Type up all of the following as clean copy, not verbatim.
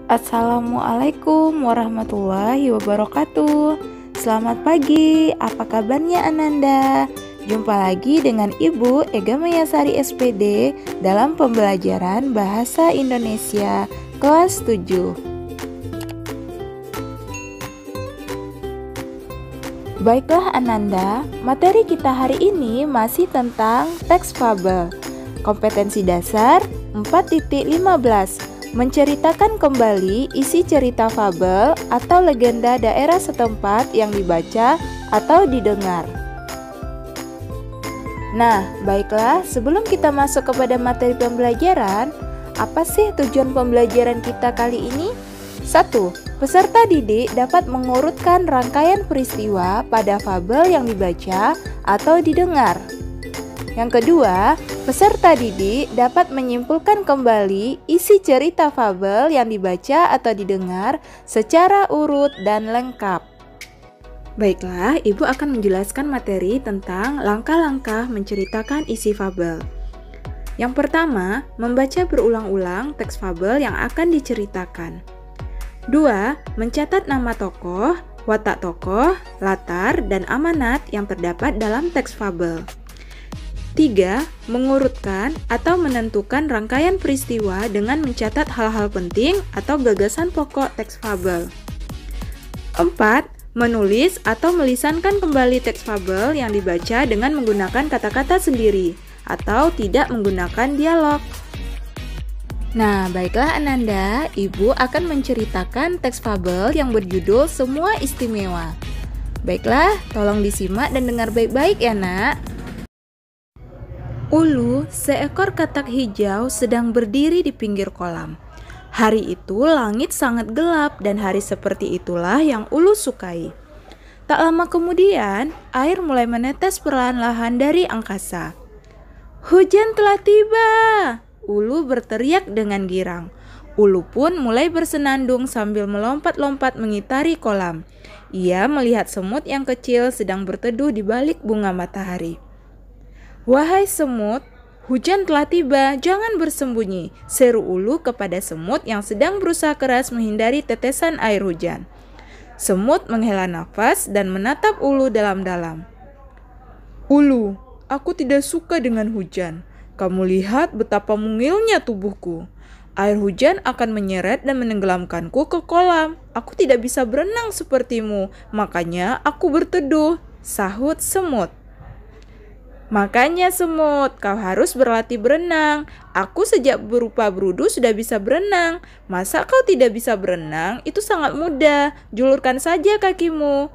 Assalamualaikum warahmatullahi wabarakatuh. Selamat pagi, apa kabarnya Ananda? Jumpa lagi dengan Ibu Ega Mayasari SPD dalam pembelajaran Bahasa Indonesia kelas 7. Baiklah Ananda, materi kita hari ini masih tentang teks fabel. Kompetensi dasar 4.15. Menceritakan kembali isi cerita fabel atau legenda daerah setempat yang dibaca atau didengar. Nah, baiklah, sebelum kita masuk kepada materi pembelajaran, apa sih tujuan pembelajaran kita kali ini? 1. Peserta didik dapat mengurutkan rangkaian peristiwa pada fabel yang dibaca atau didengar. Yang kedua, peserta didik dapat menyimpulkan kembali isi cerita fabel yang dibaca atau didengar secara urut dan lengkap. Baiklah, Ibu akan menjelaskan materi tentang langkah-langkah menceritakan isi fabel. Yang pertama, membaca berulang-ulang teks fabel yang akan diceritakan. 2. Mencatat nama tokoh, watak tokoh, latar, dan amanat yang terdapat dalam teks fabel. 3. Mengurutkan atau menentukan rangkaian peristiwa dengan mencatat hal-hal penting atau gagasan pokok teks fabel. 4. Menulis atau melisankan kembali teks fabel yang dibaca dengan menggunakan kata-kata sendiri atau tidak menggunakan dialog. Nah, baiklah Ananda, Ibu akan menceritakan teks fabel yang berjudul Semua Istimewa. Baiklah, tolong disimak dan dengar baik-baik ya nak. Ulu, seekor katak hijau, sedang berdiri di pinggir kolam. Hari itu langit sangat gelap dan hari seperti itulah yang Ulu sukai. Tak lama kemudian, air mulai menetes perlahan-lahan dari angkasa. Hujan telah tiba! Ulu berteriak dengan girang. Ulu pun mulai bersenandung sambil melompat-lompat mengitari kolam. Ia melihat semut yang kecil sedang berteduh di balik bunga matahari. Wahai semut, hujan telah tiba, jangan bersembunyi, seru Ulu kepada semut yang sedang berusaha keras menghindari tetesan air hujan. Semut menghela nafas dan menatap Ulu dalam-dalam. Ulu, aku tidak suka dengan hujan. Kamu lihat betapa mungilnya tubuhku. Air hujan akan menyeret dan menenggelamkanku ke kolam. Aku tidak bisa berenang sepertimu, makanya aku berteduh, sahut semut. Makanya semut, kau harus berlatih berenang. Aku sejak berupa berudu sudah bisa berenang. Masa kau tidak bisa berenang? Itu sangat mudah. Julurkan saja kakimu.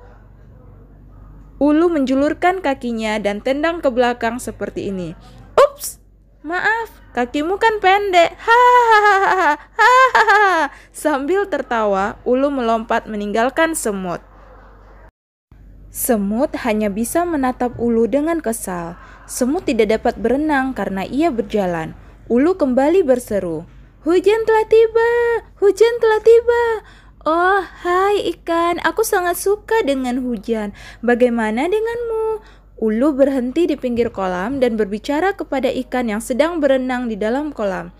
Ulu menjulurkan kakinya dan tendang ke belakang seperti ini. Ups, maaf, kakimu kan pendek. Hahaha. Sambil tertawa, Ulu melompat meninggalkan semut. Semut hanya bisa menatap Ulu dengan kesal. Semut tidak dapat berenang karena ia berjalan. Ulu kembali berseru, "Hujan telah tiba! Hujan telah tiba!" Oh, hai ikan, aku sangat suka dengan hujan. Bagaimana denganmu? Ulu berhenti di pinggir kolam dan berbicara kepada ikan yang sedang berenang di dalam kolam.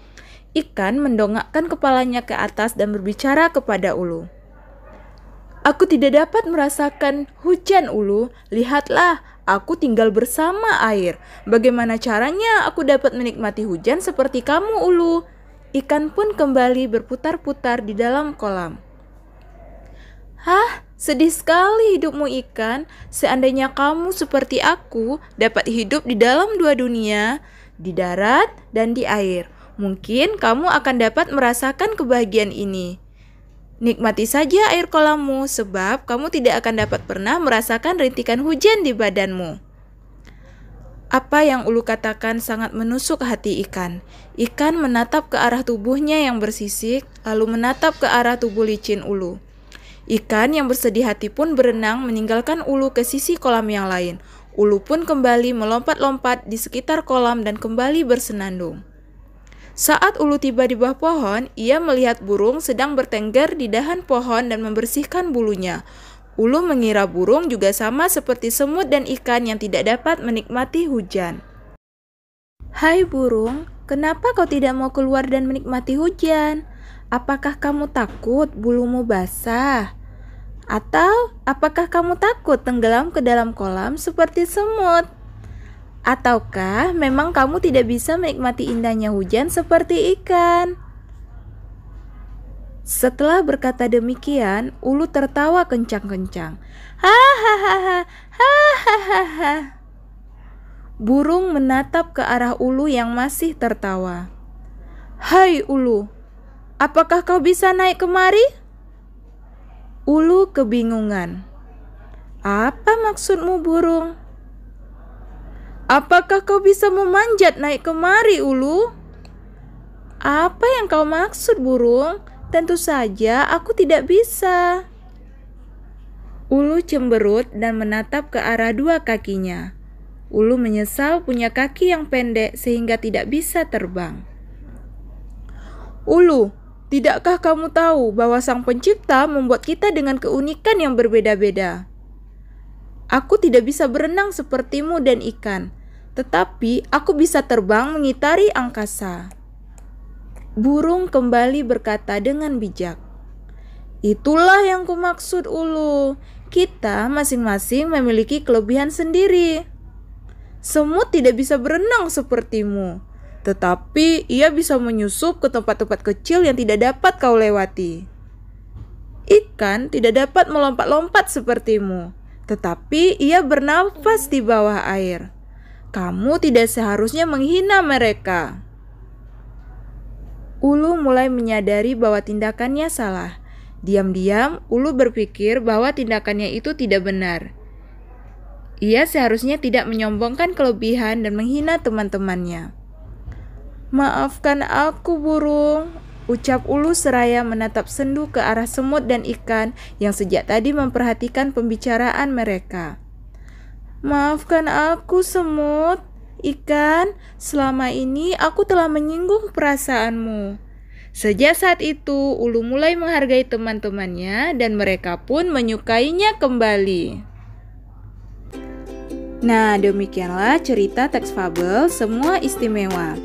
Ikan mendongakkan kepalanya ke atas dan berbicara kepada Ulu. Aku tidak dapat merasakan hujan Ulu. Lihatlah, aku tinggal bersama air. Bagaimana caranya aku dapat menikmati hujan seperti kamu Ulu? Ikan pun kembali berputar-putar di dalam kolam. Hah, sedih sekali hidupmu ikan. Seandainya kamu seperti aku dapat hidup di dalam dua dunia, di darat dan di air, mungkin kamu akan dapat merasakan kebahagiaan ini. Nikmati saja air kolammu, sebab kamu tidak akan dapat pernah merasakan rintikan hujan di badanmu. Apa yang Ulu katakan sangat menusuk hati ikan. Ikan menatap ke arah tubuhnya yang bersisik, lalu menatap ke arah tubuh licin Ulu. Ikan yang bersedih hati pun berenang meninggalkan Ulu ke sisi kolam yang lain. Ulu pun kembali melompat-lompat di sekitar kolam dan kembali bersenandung. Saat Ulu tiba di bawah pohon, ia melihat burung sedang bertengger di dahan pohon dan membersihkan bulunya. Ulu mengira burung juga sama seperti semut dan ikan yang tidak dapat menikmati hujan. Hai burung, kenapa kau tidak mau keluar dan menikmati hujan? Apakah kamu takut bulumu basah? Atau apakah kamu takut tenggelam ke dalam kolam seperti semut? Ataukah memang kamu tidak bisa menikmati indahnya hujan seperti ikan? Setelah berkata demikian, Ulu tertawa kencang-kencang. Hahaha, hahaha. Burung menatap ke arah Ulu yang masih tertawa. Hai Ulu, apakah kau bisa naik kemari? Ulu kebingungan. Apa maksudmu, burung? Apakah kau bisa memanjat naik kemari, Ulu? Apa yang kau maksud, burung? Tentu saja aku tidak bisa. Ulu cemberut dan menatap ke arah dua kakinya. Ulu menyesal punya kaki yang pendek sehingga tidak bisa terbang. Ulu, tidakkah kamu tahu bahwa Sang Pencipta membuat kita dengan keunikan yang berbeda-beda? Aku tidak bisa berenang sepertimu dan ikan, tetapi aku bisa terbang mengitari angkasa. Burung kembali berkata dengan bijak. Itulah yang kumaksud, Ulu. Kita masing-masing memiliki kelebihan sendiri. Semut tidak bisa berenang sepertimu, tetapi ia bisa menyusup ke tempat-tempat kecil yang tidak dapat kau lewati. Ikan tidak dapat melompat-lompat sepertimu, tetapi ia bernafas di bawah air. Kamu tidak seharusnya menghina mereka. Ulu mulai menyadari bahwa tindakannya salah. Diam-diam, Ulu berpikir bahwa tindakannya itu tidak benar. Ia seharusnya tidak menyombongkan kelebihan dan menghina teman-temannya. Maafkan aku, burung, ucap Ulu seraya menatap sendu ke arah semut dan ikan yang sejak tadi memperhatikan pembicaraan mereka. Maafkan aku, semut, ikan, selama ini aku telah menyinggung perasaanmu. Sejak saat itu, Ulu mulai menghargai teman-temannya dan mereka pun menyukainya kembali. Nah, demikianlah cerita teks fabel Semua Istimewa.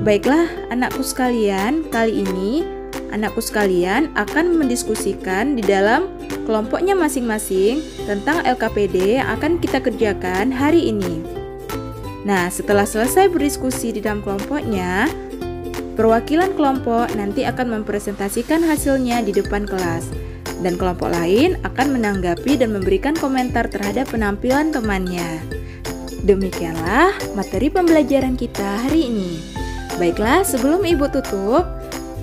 Baiklah, anakku sekalian, kali ini anakku sekalian akan mendiskusikan di dalam kelompoknya masing-masing tentang LKPD yang akan kita kerjakan hari ini. Nah, setelah selesai berdiskusi di dalam kelompoknya, perwakilan kelompok nanti akan mempresentasikan hasilnya di depan kelas. Dan kelompok lain akan menanggapi dan memberikan komentar terhadap penampilan temannya. Demikianlah materi pembelajaran kita hari ini. Baiklah, sebelum Ibu tutup,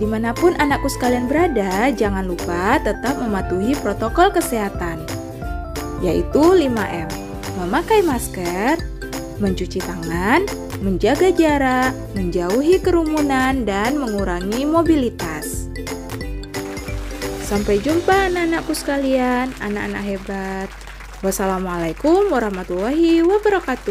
dimanapun anakku sekalian berada, jangan lupa tetap mematuhi protokol kesehatan, yaitu 5M, memakai masker, mencuci tangan, menjaga jarak, menjauhi kerumunan, dan mengurangi mobilitas. Sampai jumpa anak-anakku sekalian, anak-anak hebat. Wassalamualaikum warahmatullahi wabarakatuh.